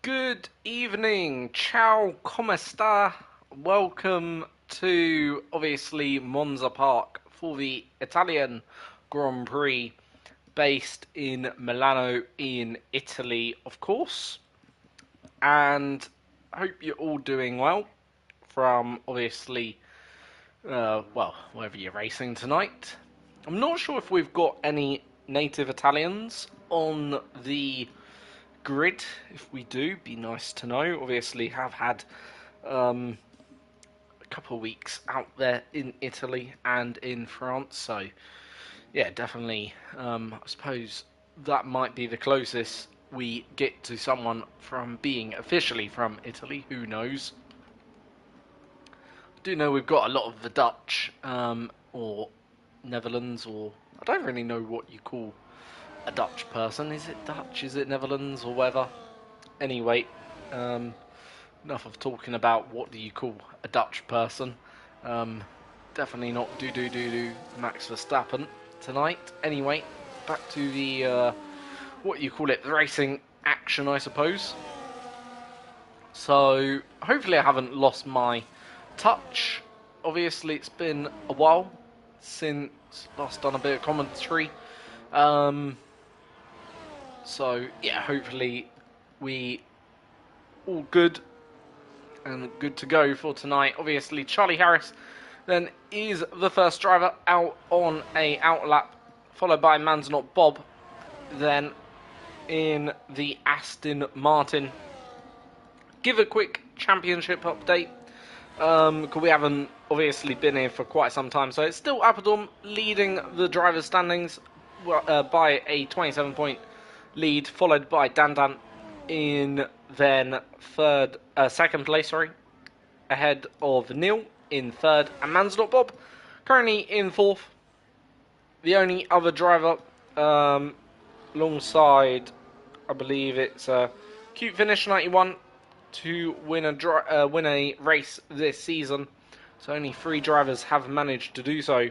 Good evening, ciao, come sta? Welcome to obviously Monza Park for the Italian Grand Prix based in Milano in Italy, of course. And I hope you're all doing well from obviously, wherever you're racing tonight. I'm not sure if we've got any native Italians on the grid. If we do, be nice to know. Obviously have had a couple of weeks out there in Italy and in France, so yeah, definitely I suppose that might be the closest we get to someone from being officially from Italy. Who knows? I do know we've got a lot of the Dutch or Netherlands, or I don't really know what you call a Dutch person. Is it Dutch? Is it Netherlands or whatever? Anyway, enough of talking about what do you call a Dutch person. Definitely not do Max Verstappen tonight. Anyway, back to the what you call it, the racing action, I suppose. So hopefully I haven't lost my touch. Obviously it's been a while since last done a bit of commentary. So yeah, hopefully we all good and good to go for tonight. Obviously, Charlie Harris then is the first driver out on a outlap, followed by Manzanar Bob. Then in the Aston Martin. Give a quick championship update. Because we haven't obviously been here for quite some time, so it's still Appledorn leading the drivers' standings by a 27-point lead, followed by Dandan in then second place, ahead of Neil in third, and Manzanar Bob currently in fourth. The only other driver alongside, I believe it's Cute Finish 91 to win a race this season. So only 3 drivers have managed to do so.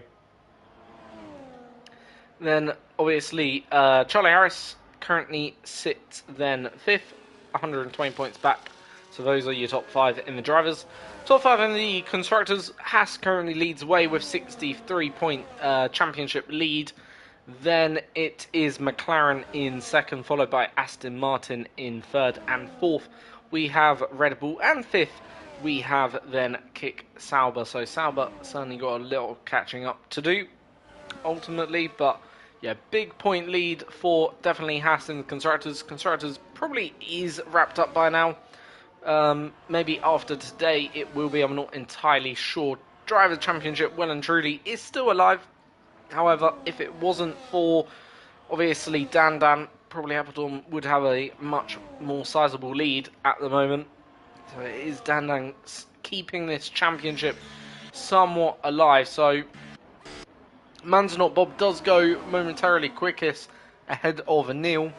Then obviously Charlie Harris currently sits then 5th, 120 points back. So those are your top 5 in the drivers. Top 5 in the constructors. Haas currently leads away with 63-point championship lead. Then it is McLaren in second, followed by Aston Martin in third and fourth. We have Red Bull, and fifth we have then Kick Sauber. So Sauber certainly got a little catching up to do ultimately, but yeah, big point lead for definitely Haas in the constructors. Constructors probably is wrapped up by now. Maybe after today it will be, I'm not entirely sure. Driver Championship well and truly is still alive. However, if it wasn't for obviously Dan, probably Appledorn would have a much more sizable lead at the moment. So it is Dan keeping this championship somewhat alive. So Manzanar Bob does go momentarily quickest ahead of Neil.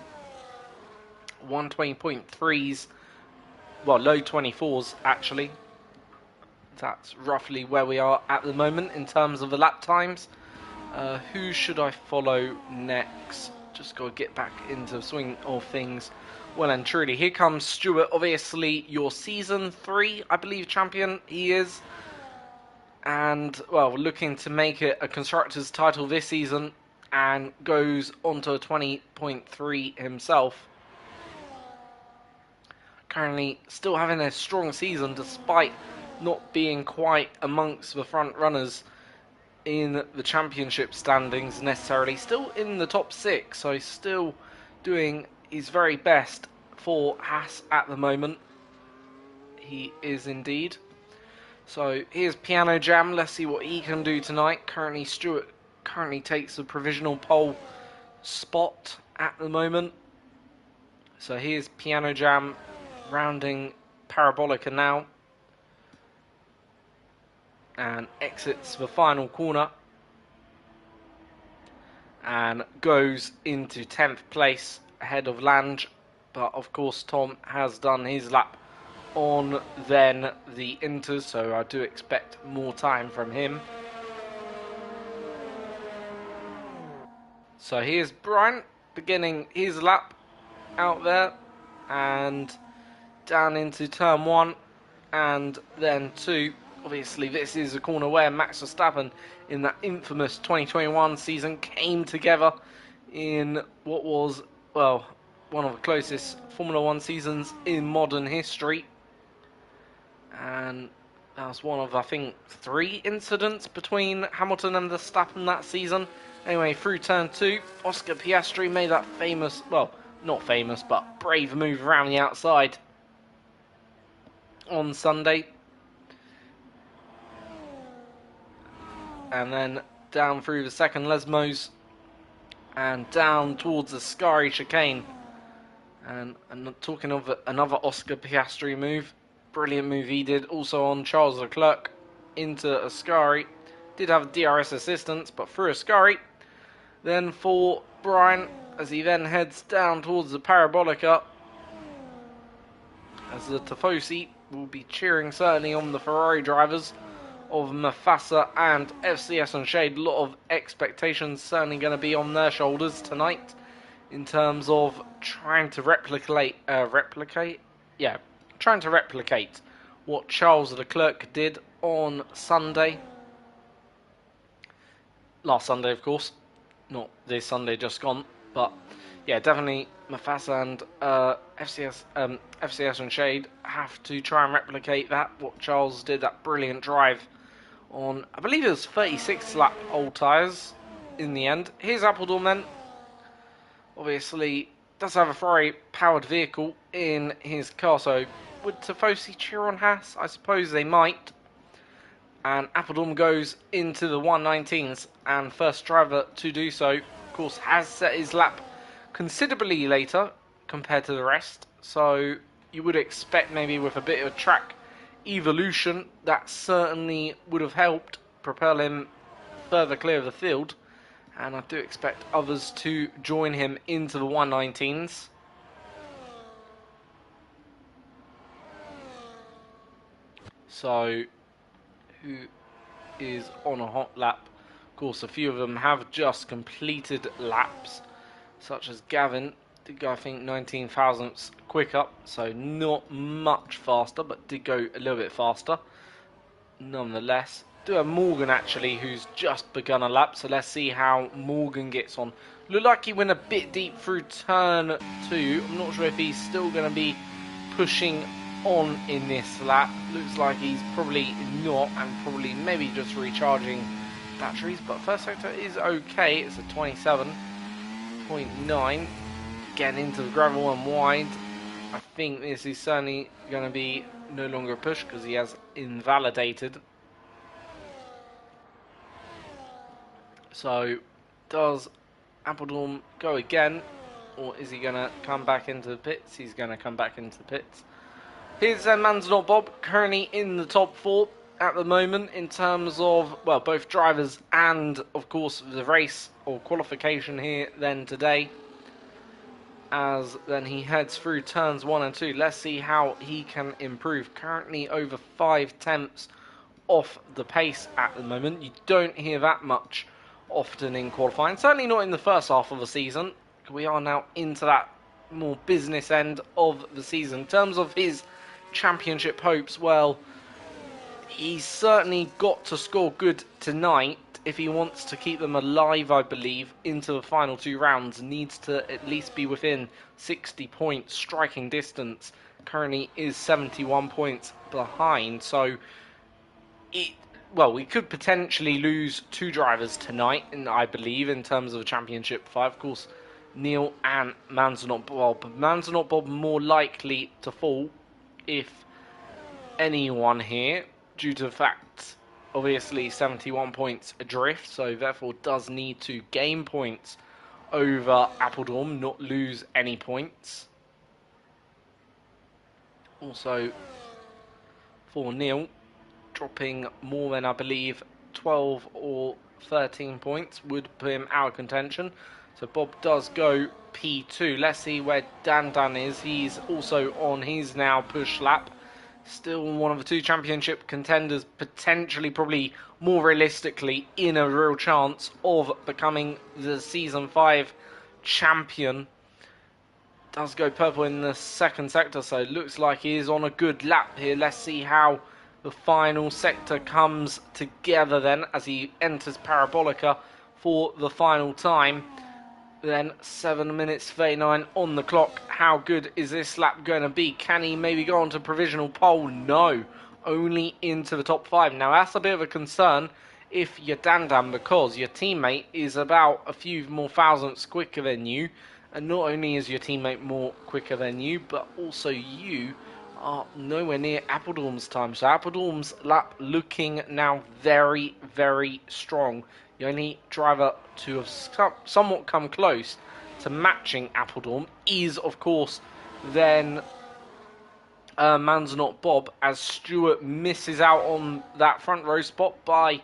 120.3s, well, low 24s actually. That's roughly where we are at the moment in terms of the lap times. Who should I follow next? Just got to get back into the swing of things. Well and truly, here comes Stuart, obviously your season 3, I believe, champion he is. And, well, looking to make it a constructor's title this season, and goes on to a 20.3 himself. Currently still having a strong season despite not being quite amongst the front runners in the championship standings necessarily. Still in the top 6, so still doing his very best for Haas at the moment. He is indeed. So here's Piano Jam. Let's see what he can do tonight. Currently Stuart takes the provisional pole spot at the moment. So here's Piano Jam rounding Parabolica now, and exits the final corner and goes into 10th place ahead of Lange. But of course Tom has done his lap on then the Inters, so I do expect more time from him. So here's Brian beginning his lap out there, and down into turn 1 and then 2. Obviously, this is a corner where Max Verstappen, in that infamous 2021 season, came together in what was, well, one of the closest Formula 1 seasons in modern history. And that was one of, I think, 3 incidents between Hamilton and Verstappen that season. Anyway, through turn 2, Oscar Piastri made that famous, well, not famous, but brave move around the outside on Sunday. And then down through the second Lesmos and down towards the Scari chicane. And talking of another Oscar Piastri move, brilliant move he did, also on Charles Leclerc into Ascari. Did have DRS assistance, but through Ascari. Then for Brian, as he then heads down towards the Parabolica, as the Tifosi will be cheering certainly on the Ferrari drivers of Mafasa and FCS and Shade. A lot of expectations certainly going to be on their shoulders tonight in terms of trying to replicate what Charles Leclerc did on Sunday. Last Sunday, of course. Not this Sunday just gone. But, yeah, definitely Mafasa and FCS and Shade have to try and replicate that, what Charles did, that brilliant drive on, I believe it was 36 lap old tyres in the end. Here's Appledorn then. Obviously, does have a Ferrari powered vehicle in his car, so would Tifosi cheer on Haas? I suppose they might. And Appledorn goes into the 119s, and first driver to do so, of course, has set his lap considerably later compared to the rest. So you would expect maybe with a bit of track evolution, that certainly would have helped propel him further clear of the field. And I do expect others to join him into the 119s. So, who is on a hot lap? Of course, a few of them have just completed laps, such as Gavin did go, I think, 19 thousandths quicker, so not much faster, but did go a little bit faster nonetheless. Do have Morgan actually, who's just begun a lap, so let's see how Morgan gets on. Looked like he went a bit deep through turn 2. I'm not sure if he's still going to be pushing on in this lap. Looks like he's probably not, and probably maybe just recharging batteries, but first sector is okay. It's a 27.9. Getting into the gravel and wide. I think this is certainly going to be no longer a push because he has invalidated. So, does Appledorn go again, or is he going to come back into the pits? He's going to come back into the pits. Here's Man's Not Bob, currently in the top 4 at the moment in terms of, well, both drivers and, of course, the race or qualification here then today. As then he heads through turns 1 and 2. Let's see how he can improve. Currently over 5 tenths off the pace at the moment. You don't hear that much often in qualifying. Certainly not in the first half of the season. We are now into that more business end of the season. In terms of his championship hopes, well, he's certainly got to score good tonight if he wants to keep them alive, I believe, into the final 2 rounds. Needs to at least be within 60 points striking distance. Currently is 71 points behind, so we could potentially lose 2 drivers tonight, I believe, in terms of the championship 5. Of course, Neil and Man's Not Bob. Man's Not Bob more likely to fall, if anyone here, due to the fact, obviously, 71 points adrift, so therefore does need to gain points over Appledorn, not lose any points. Also, for Neil, dropping more than, I believe, 12 or 13 points would put him out of contention. So Bob does go P2. Let's see where Dan is. He's also on his now push lap. Still one of the 2 championship contenders, potentially, probably more realistically, in a real chance of becoming the Season 5 champion. does go purple in the second sector, so it looks like he is on a good lap here. Let's see how the final sector comes together then as he enters Parabolica for the final time. Then 7 minutes 39 on the clock. How good is this lap going to be? Can he maybe go on to provisional pole? No, only into the top 5. Now that's a bit of a concern if you're Dandan, because your teammate is about a few more thousandths quicker than you. And not only is your teammate more quicker than you, but also you are nowhere near Appledorm's time. So Appledorm's lap looking now very, very strong. The only driver to have somewhat come close to matching Appledorm is, of course, then Man's Not Bob, as Stewart misses out on that front row spot by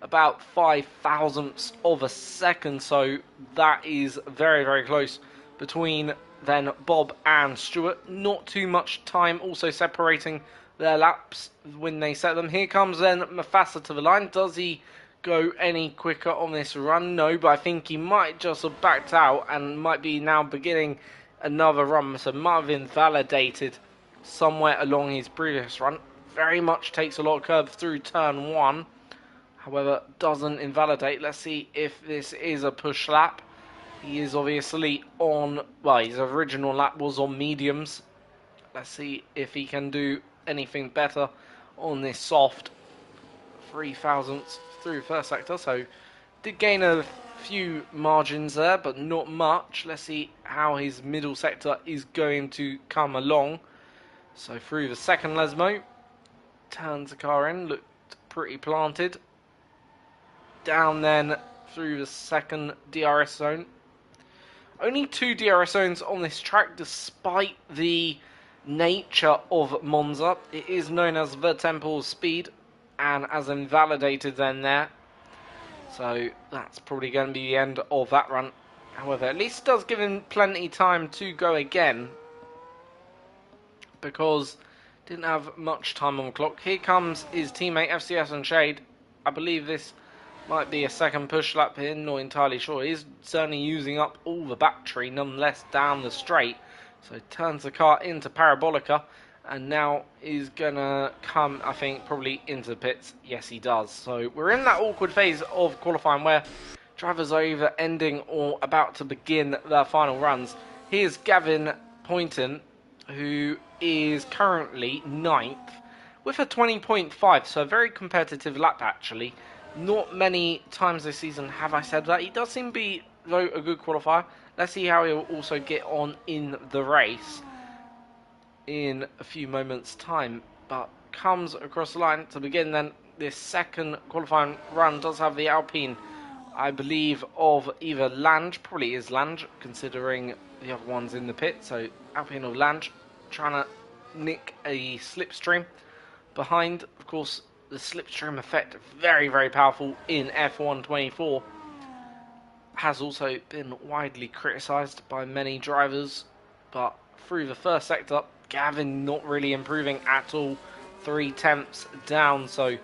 about 5 thousandths of a second. So that is very, very close between then Bob and Stewart. Not too much time also separating their laps when they set them. Here comes then Mufasa to the line. Does he go any quicker on this run? No, but I think he might just have backed out and might be now beginning another run. So might have invalidated somewhere along his previous run. Very much takes a lot of curve through turn 1. However, doesn't invalidate. Let's see if this is a push lap. He is obviously on, well, his original lap was on mediums. Let's see if he can do anything better on this soft. 3 thousandths through first sector, so did gain a few margins there, but not much. Let's see how his middle sector is going to come along. So through the second Lesmo, turns the car in, looked pretty planted. Down then through the second DRS zone. Only 2 DRS zones on this track, despite the nature of Monza. It is known as the Temple of Speed, and as invalidated then there. So that's probably going to be the end of that run. However, at least it does give him plenty time to go again, because didn't have much time on the clock. Here comes his teammate FCS and Shade. I believe this might be a second push lap here, not entirely sure. He's certainly using up all the battery nonetheless down the straight. So turns the car into Parabolica, and now is going to come, I think, probably into the pits. Yes, he does. So we're in that awkward phase of qualifying where drivers are either ending or about to begin their final runs. Here's Gavin Poynton, who is currently 9th with a 20.5, so a very competitive lap actually. Not many times this season have I said that. He does seem to be, though, a good qualifier. Let's see how he'll also get on in the race in a few moments' time. But comes across the line to begin then. This second qualifying run does have the Alpine, I believe, of either Lange. Probably is Lange, considering the other one's in the pit. So Alpine of Lange trying to nick a slipstream behind. Of course, the slipstream effect, very, very powerful in F1 24. Has also been widely criticised by many drivers, but through the first sector, Gavin not really improving at all. 3 tenths down, so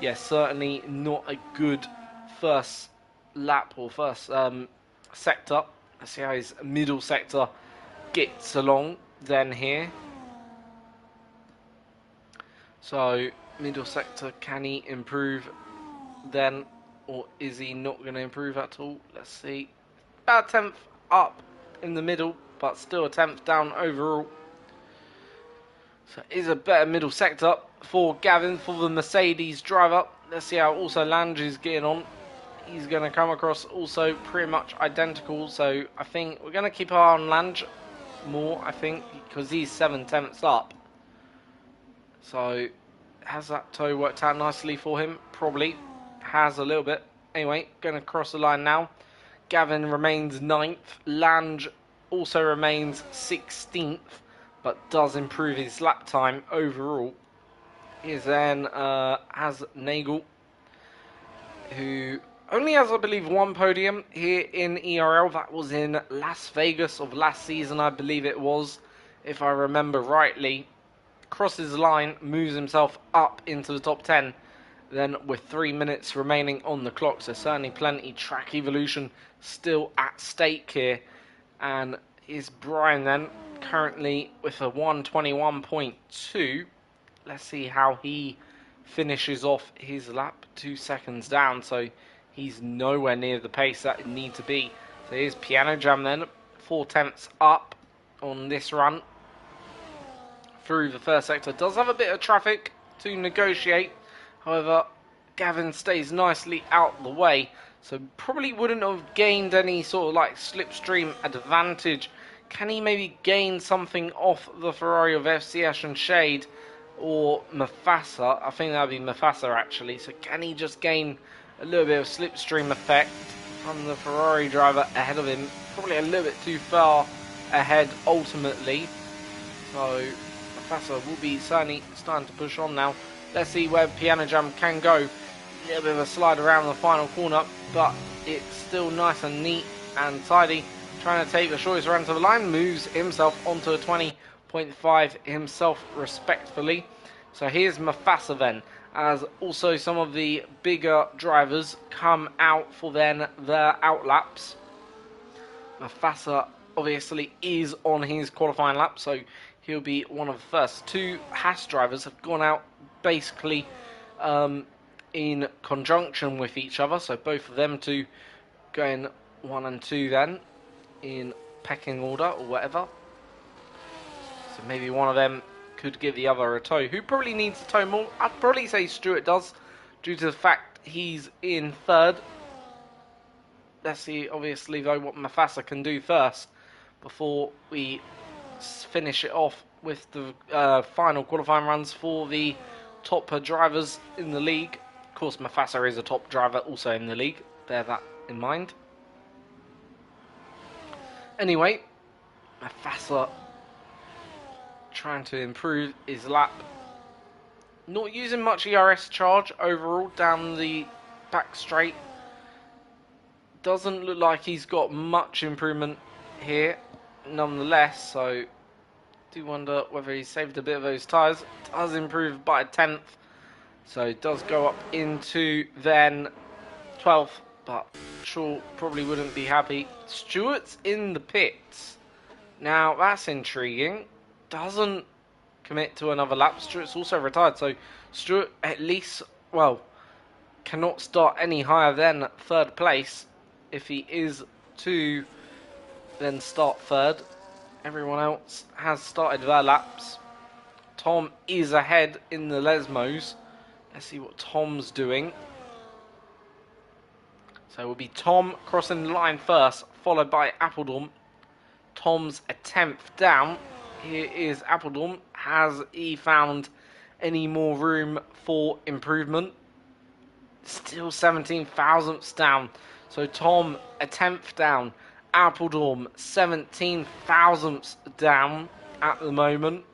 yes, certainly not a good first lap or first sector. Let's see how his middle sector gets along then here. So middle sector, can he improve then, or is he not going to improve at all? Let's see. About a 10th up in the middle, but still a 10th down overall. So it is a better middle sector for Gavin, for the Mercedes driver. Let's see how also Lange is getting on. He's going to come across also pretty much identical, so I think we're going to keep our eye on Lange more, I think, because he's 7 tenths up. So has that toe worked out nicely for him? Probably has a little bit. Anyway, going to cross the line now. Gavin remains 9th. Lange also remains 16th, but does improve his lap time overall. He then has Nagel, who only has, I believe, 1 podium here in ERL. That was in Las Vegas of last season, I believe it was, if I remember rightly. Crosses the line, moves himself up into the top 10, then with 3 minutes remaining on the clock, so certainly plenty track evolution still at stake here, and is Brian then, currently with a 1:21.2. Let's see how he finishes off his lap. 2 seconds down, so he's nowhere near the pace that it need to be. So here's Piano Jam then, 4/10 up on this run through the first sector. Does have a bit of traffic to negotiate, however Gavin stays nicely out the way, so probably wouldn't have gained any sort of like slipstream advantage. Can he maybe gain something off the Ferrari of FCS and Shade or Mufasa? I think that would be Mufasa actually. So can he just gain a little bit of slipstream effect from the Ferrari driver ahead of him? Probably a little bit too far ahead ultimately. So Mufasa will be certainly starting to push on now. Let's see where Piano Jam can go. A little bit of a slide around the final corner, but it's still nice and neat and tidy. Trying to take the shortest run to the line, moves himself onto a 20.5 himself respectfully. So here's Mufasa then, as also some of the bigger drivers come out for then their outlaps. Mufasa obviously is on his qualifying lap, so he'll be one of the first. 2 Haas drivers have gone out basically in conjunction with each other, so both of them two going 1 and 2 then in pecking order or whatever. So maybe one of them could give the other a tow. Who probably needs a tow more? I'd probably say Stuart does, due to the fact he's in 3rd. Let's see obviously though what Mufasa can do first before we finish it off with the final qualifying runs for the top drivers in the league. Of course, Mufasa is a top driver also in the league. Bear that in mind. Anyway, Mufasa trying to improve his lap. Not using much ERS charge overall down the back straight. Doesn't look like he's got much improvement here nonetheless, so do wonder whether he saved a bit of those tyres. Does improve by a 10th, so does go up into then 12th, but sure probably wouldn't be happy. Stewart's in the pits. Now that's intriguing. Doesn't commit to another lap. Stewart's also retired, so Stewart at least, well, cannot start any higher than 3rd place if he is to then start 3rd. Everyone else has started their laps. Tom is ahead in the Lesmos. Let's see what Tom's doing. So it will be Tom crossing the line first, followed by Appledorn. Tom's a 10th down. Here is Appledorn. Has he found any more room for improvement? Still 17 thousandths down. So Tom a 10th down. Appledorn 17 thousandths down at the moment.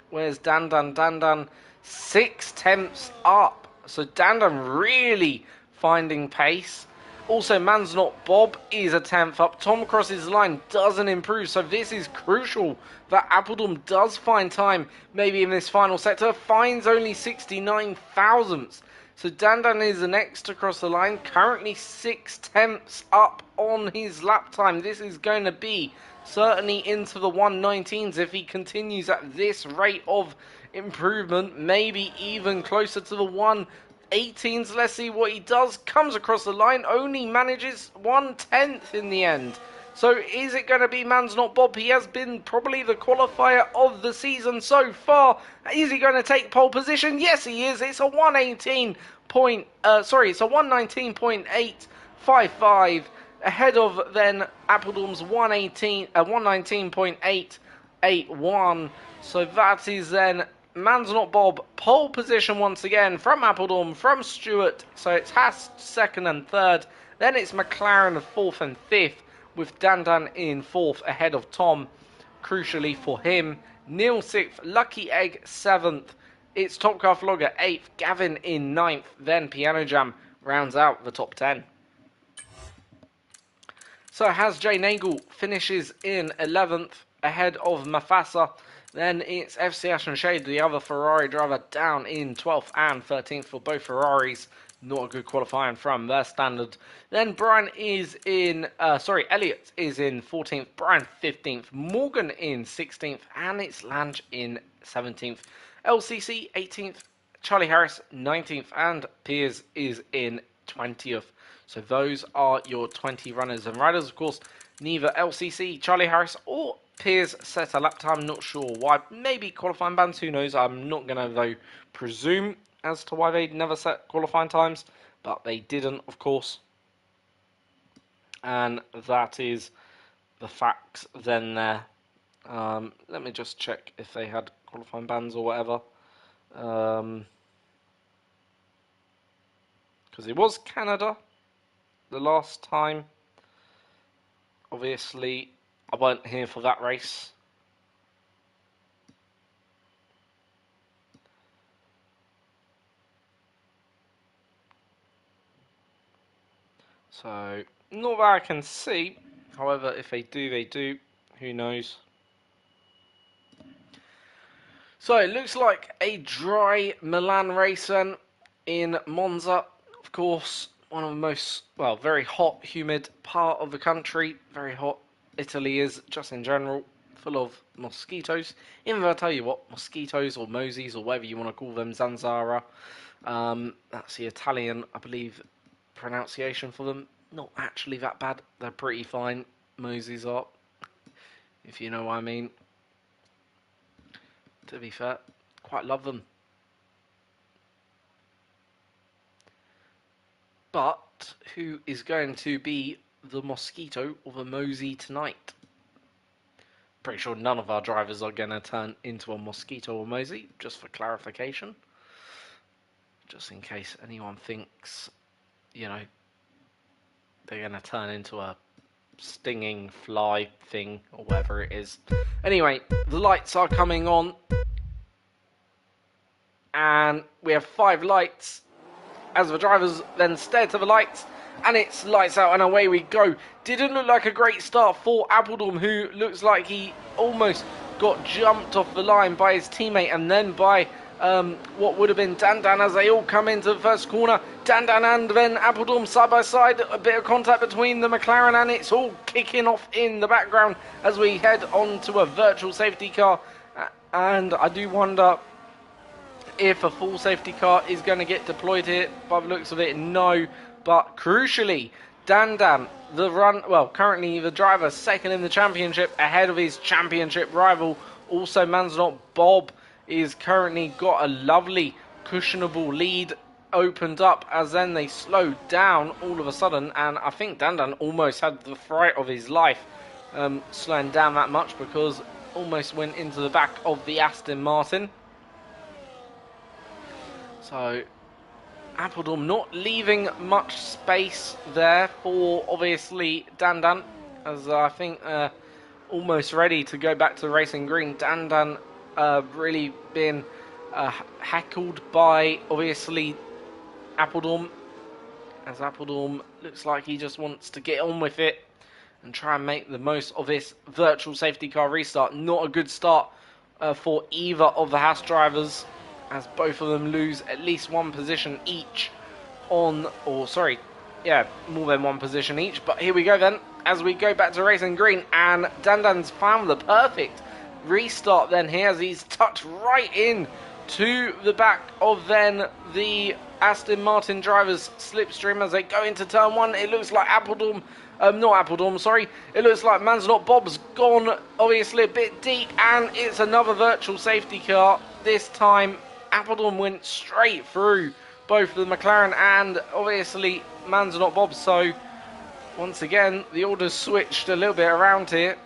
Where's Dandan? Dandan 6/10 up. So Dandan really finding pace. Also, Man's Not Bob is a 10th up. Tom crosses the line, doesn't improve. So this is crucial that Appledorn does find time. Maybe in this final sector, finds only 69 thousandths. So Dandan is the next to cross the line. Currently 6/10 up on his lap time. This is going to be certainly into the 119s if he continues at this rate of improvement. Maybe even closer to the 118s. Let's see what he does. Comes across the line. Only manages 1/10 in the end. So is it going to be Man's Not Bob? He has been probably the qualifier of the season so far. Is he going to take pole position? Yes, he is. It's a 119.855 ahead of then Appledorn's 119.881. So that is then Man's Not Bob pole position once again from Appledorn, from Stewart. So it's Haas 2nd and 3rd. Then it's McLaren 4th and 5th. With Dandan in 4th ahead of Tom, crucially for him. Neil 6th, Lucky Egg 7th. It's Top Car Vlogger 8th, Gavin in 9th. Then Piano Jam rounds out the top 10. So Has J Nagel finishes in 11th ahead of Mufasa. Then it's FCS and Shade, the other Ferrari driver, down in 12th and 13th for both Ferraris. Not a good qualifying from their standard. Then Brian is in, Elliot is in 14th, Brian 15th, Morgan in 16th, and it's Lange in 17th. LCC 18th, Charlie Harris 19th, and Piers is in 20th. So those are your 20 runners and riders. Of course, neither LCC, Charlie Harris, or Piers set a lap time. Not sure why. Maybe qualifying bans, who knows. I'm not going to, though, presume as to why they never set qualifying times, but they didn't, of course. And that is the facts then there. Let me just check if they had qualifying bans or whatever. Because it was Canada the last time. Obviously, I weren't here for that race. So, not that I can see. However, if they do, they do. Who knows? So, it looks like a dry Milan race then in Monza. Of course, one of the most, well, very hot, humid part of the country. Very hot. Italy is, just in general, full of mosquitoes. Even though I tell you what, mosquitoes or mosies or whatever you want to call them, zanzara. That's the Italian, I believe, pronunciation for them. Not actually that bad. They're pretty fine. Mosies are, if you know what I mean. To be fair, quite love them. But who is going to be the mosquito or the mosey tonight? Pretty sure none of our drivers are going to turn into a mosquito or mosey, just for clarification. Just in case anyone thinks, you know, they're going to turn into a stinging fly thing or whatever it is. Anyway, the lights are coming on. And we have 5 lights. As the drivers then stare to the lights, and it's lights out and away we go. Didn't look like a great start for Appledorn, who looks like he almost got jumped off the line by his teammate and then by what would have been Dandan as they all come into the first corner. Dandan and then Appledorn side by side, a bit of contact between the McLaren, and it's all kicking off in the background as we head on to a virtual safety car. And I do wonder if a full safety car is going to get deployed here. By the looks of it, no. But crucially, Dandan, currently the driver, second in the championship, ahead of his championship rival. Also, Manzanon Bob is currently got a lovely cushionable lead opened up, as then they slowed down all of a sudden, and I think Dandan almost had the fright of his life slowing down that much, because almost went into the back of the Aston Martin. So, Appledorn not leaving much space there for, obviously, Dandan, as I think almost ready to go back to Racing Green. Dandan really been heckled by, obviously, Appledorn, as Appledorn looks like he just wants to get on with it and try and make the most of this virtual safety car restart. Not a good start for either of the Haas drivers, as both of them lose at least one position each more than one position each. But here we go then, as we go back to Racing Green, and Dandan's found the perfect restart then here, as he's tucked right in to the back of then the Aston Martin drivers' slipstream as they go into turn 1. It looks like it looks like Manzanon Bob's gone obviously a bit deep, and it's another virtual safety car. This time Appledorn went straight through both the McLaren and obviously Manzanon Bob. So once again, the orders switched a little bit around here.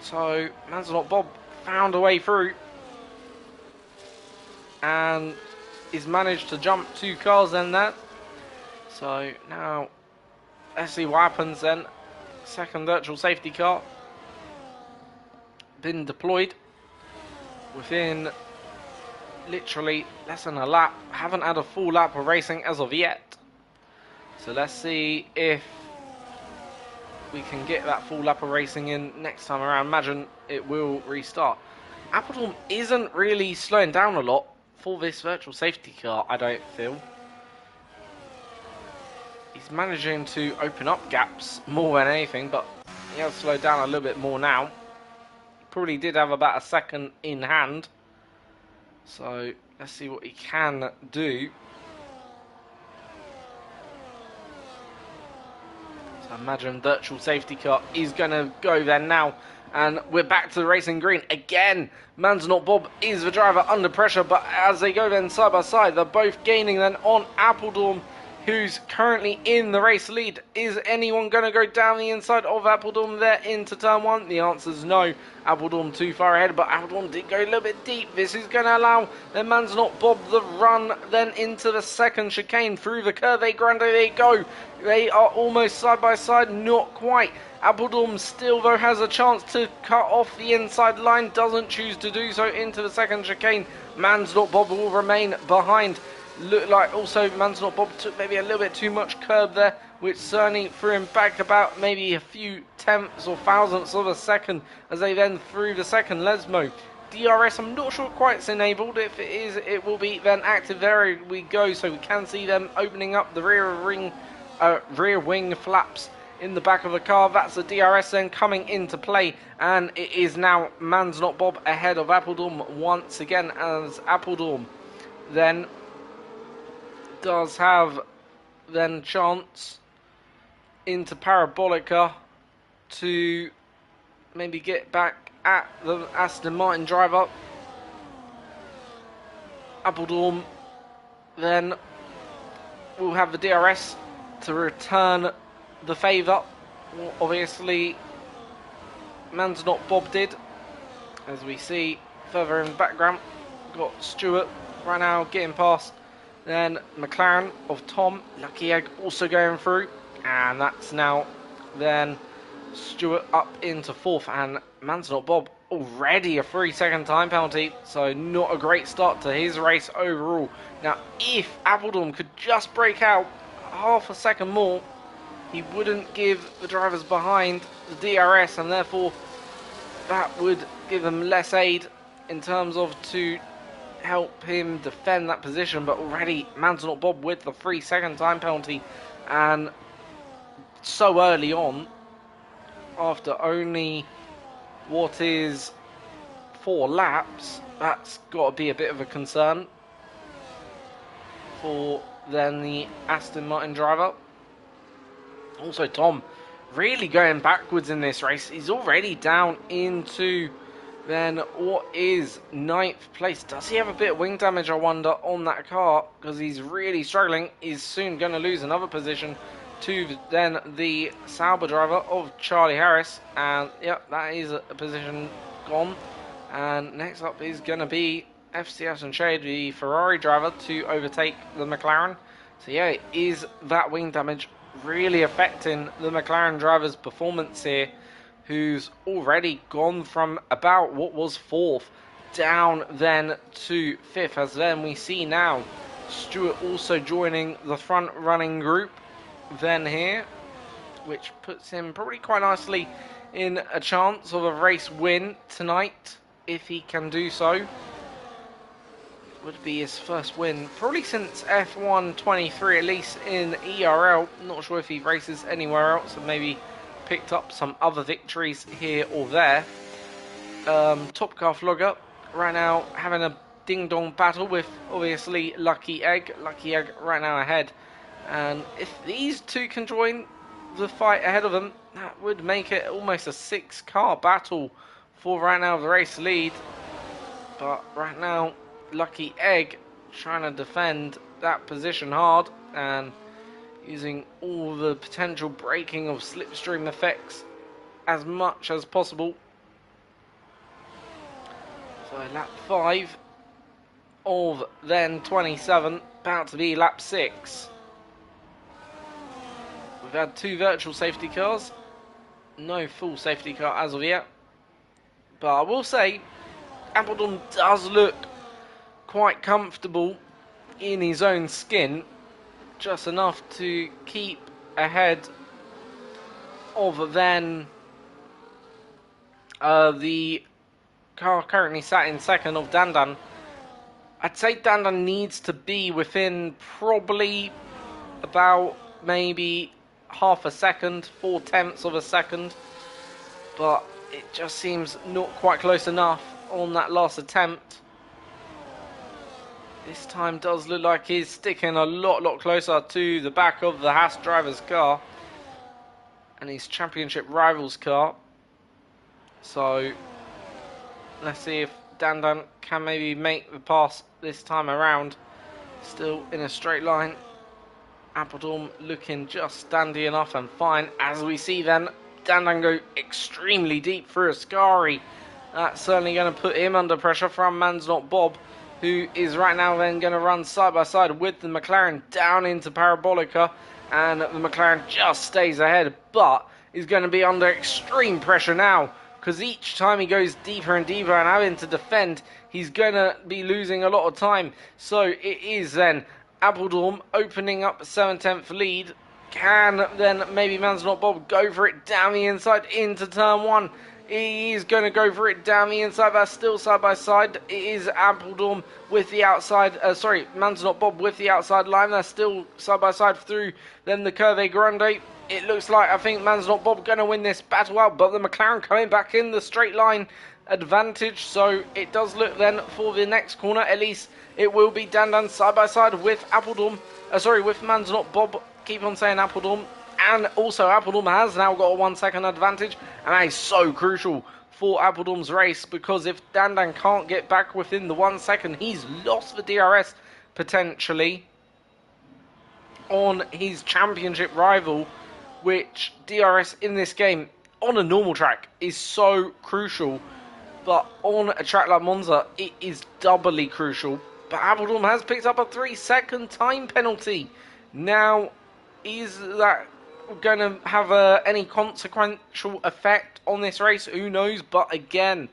So Manzanon Bob found a way through and he's managed to jump 2 cars then there. So now let's see what happens then. Second virtual safety car been deployed within literally less than a lap. Haven't had a full lap of racing as of yet. So let's see if we can get that full lap of racing in next time around. Imagine it will restart. Appledorn isn't really slowing down a lot for this virtual safety car, I don't feel. he's managing to open up gaps more than anything, but he has slowed down a little bit more now. Probably did have about a second in hand. So let's see what he can do. So I imagine virtual safety car is going to go then now. And we're back to the racing green again. Man's Not Bob is the driver under pressure, but as they go then side by side, they're both gaining then on Appledorn, who's currently in the race lead. Is anyone going to go down the inside of Appledorn there into turn one? The answer is no. Appledorn too far ahead, but Appledorn did go a little bit deep. This is going to allow the Man's Not Bob the run then into the second chicane through the Curve Grande. They go. They are almost side by side, not quite. Appledorn still though has a chance to cut off the inside line, doesn't choose to do so into the second chicane. Man's Not Bob will remain behind. Look like also Man's Not Bob took maybe a little bit too much curb there, which certainly threw him back about maybe a few tenths or thousandths of a second as they then threw the second Lesmo. DRS, I'm not sure quite it's enabled. If it is, it will be then active. There we go, so we can see them opening up the rear wing flaps in the back of the car. That's the DRS then coming into play, and it is now Man's Not Bob ahead of Appledorn once again, as Appledorn then does have then chance into Parabolica to maybe get back at the Aston Martin driver. Appledorn then will have the DRS to return the favour. Obviously Man's Not Bob did, as we see further in the background. Got Stewart right now getting past then McLaren of Tom. Lucky Egg also going through, and that's now then Stewart up into fourth, and Man's Not Bob already a 3-second time penalty, so not a great start to his race overall. Now if Appledorn could just break out half a second more, he wouldn't give the drivers behind the DRS, and therefore that would give him less aid in terms of to help him defend that position. But already Man's Not Bob with the 3-second time penalty, and so early on, after only what is 4 laps, that's got to be a bit of a concern for then the Aston Martin driver. Also Tom really going backwards in this race. He's already down into then what is 9th place. Does he have a bit of wing damage, I wonder, on that car? Because he's really struggling. He's soon going to lose another position to then the Sauber driver of Charlie Harris. And yep, that is a position gone. And next up is going to be FCS and Shade, the Ferrari driver, to overtake the McLaren. So yeah, is that wing damage really affecting the McLaren driver's performance here, who's already gone from about what was 4th down then to 5th, as then we see now Stewart also joining the front running group then here, which puts him probably quite nicely in a chance of a race win tonight, if he can do so. Would be his first win probably since F1 23, at least in ERL. Not sure if he races anywhere else, and maybe picked up some other victories here or there. Top Car Vlogger right now having a ding-dong battle with obviously Lucky Egg. Lucky Egg right now ahead, and if these two can join the fight ahead of them, that would make it almost a 6-car battle for right now the race lead. But right now Lucky Egg trying to defend that position hard and using all the potential braking of slipstream effects as much as possible. So lap 5 of then 27, about to be lap 6. We've had 2 virtual safety cars, no full safety car as of yet. But I will say, Appledorn does look quite comfortable in his own skin, just enough to keep ahead of then the car currently sat in second of Dandan. I'd say Dandan needs to be within probably about maybe half a second, 4/10 of a second, but it just seems not quite close enough on that last attempt. This time does look like he's sticking a lot closer to the back of the Haas driver's car and his championship rival's car. So let's see if Dandan can maybe make the pass this time around. Still in a straight line. Appledorn looking just dandy enough and fine. As we see then, Dandan go extremely deep through Ascari. That's certainly going to put him under pressure from Man's Not Bob, who is right now then going to run side by side with the McLaren down into Parabolica. And the McLaren just stays ahead, but is going to be under extreme pressure now, because each time he goes deeper and deeper and having to defend, he's going to be losing a lot of time. So it is then Appledorn opening up a 7/10 lead. Can then maybe Man's Not Bob go for it down the inside into turn one? He's going to go for it down the inside. That's still side by side. It is Appledorn with the outside. Man's Not Bob with the outside line. They're still side by side through then the Curve Grande. It looks like I think Man's Not Bob going to win this battle out, but the McLaren coming back in the straight line advantage. So it does look then for the next corner, at least it will be Dandan side by side with Appledorn. With Man's Not Bob. Keep on saying Appledorn. And also Appledorn has now got a 1 second advantage, and that is so crucial for Appledorn's race, because if Dandan can't get back within the 1 second, he's lost the DRS potentially on his championship rival, which DRS in this game on a normal track is so crucial, but on a track like Monza it is doubly crucial. But Appledorn has picked up a 3 second time penalty. Now, is that going to have any consequential effect on this race? Who knows? But again,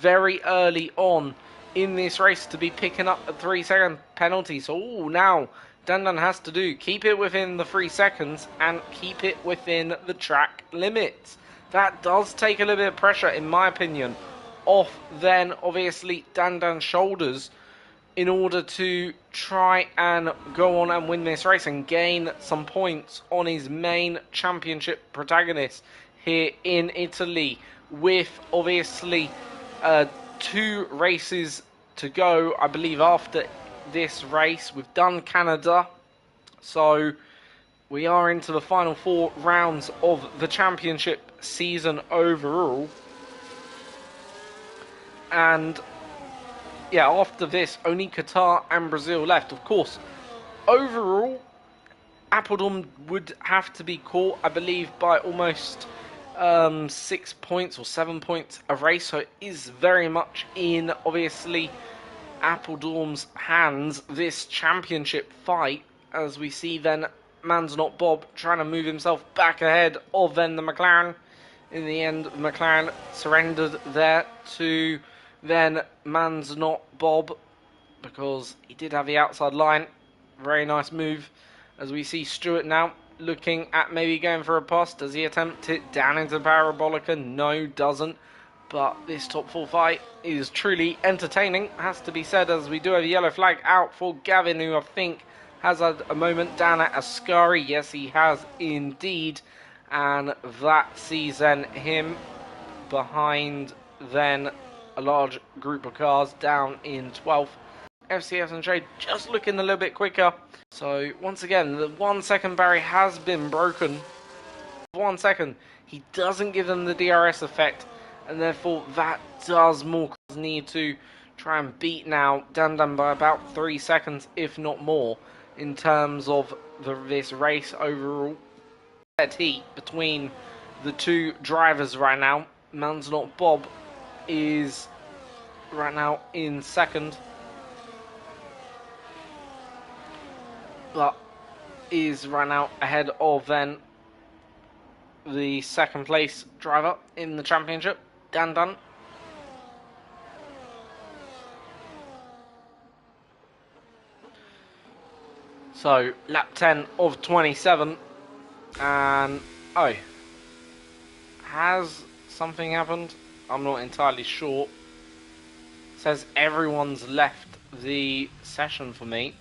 very early on in this race to be picking up a 3 second penalty. So now Dandan has to keep it within the 3 seconds and keep it within the track limits. That does take a little bit of pressure, in my opinion, off then obviously Dandan's shoulders, in order to try and go on and win this race and gain some points on his main championship protagonist here in Italy, with obviously 2 races to go, I believe, after this race. We've done Canada, so we are into the final 4 rounds of the championship season overall. And yeah, after this, only Qatar and Brazil left. Of course, overall, Appledorn would have to be caught, I believe, by almost 6 points or 7 points a race. So it is very much in, obviously, Appledorn's hands, this championship fight, as we see then Man's Not Bob trying to move himself back ahead of then the McLaren. In the end, the McLaren surrendered there to then Man's Not Bob, because he did have the outside line. Very nice move. As we see Stewart now looking at maybe going for a pass. Does he attempt it down into Parabolica? No, doesn't. But this top 4 fight is truly entertaining, has to be said, as we do have a yellow flag out for Gavin, who I think has had a moment down at Ascari. Yes, he has indeed. And that sees then him behind then a large group of cars down in 12th. FCS and Trade just looking a little bit quicker. So once again, the 1 second barrier has been broken. 1 second, he doesn't give them the DRS effect, and therefore that does more need to try and beat now Dandan by about 3 seconds, if not more, in terms of this race overall. Dead heat between the 2 drivers right now. Man's Not Bob is right now in second, but is right now ahead of then the second place driver in the championship, Dandan. So lap 10 of 27, and has something happened? I'm not entirely sure. It says everyone's left the session for me.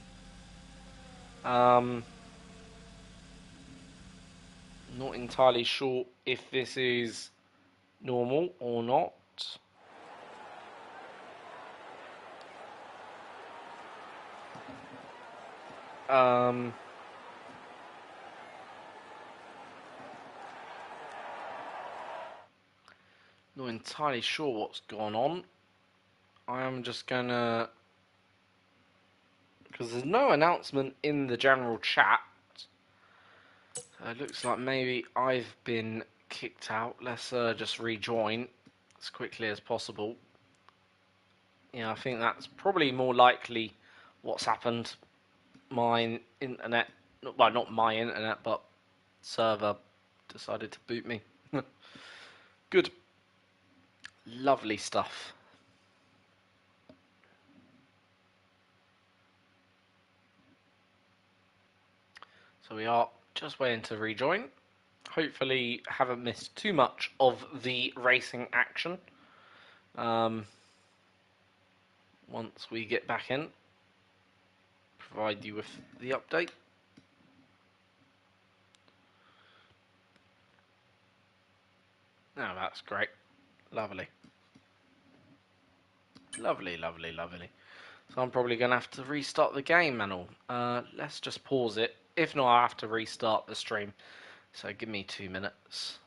Not entirely sure if this is normal or not. Not entirely sure what's going on. I am just gonna, because there's no announcement in the general chat. So it looks like maybe I've been kicked out. Let's just rejoin as quickly as possible. Yeah, I think that's probably more likely what's happened. My internet, well, not my internet, but server decided to boot me. Good. Lovely stuff. So we are just waiting to rejoin. Hopefully haven't missed too much of the racing action. Once we get back in, provide you with the update. Oh, that's great. Lovely. Lovely, lovely, lovely. So I'm probably going to have to restart the game and all. Let's just pause it. If not, I'll have to restart the stream. So give me 2 minutes.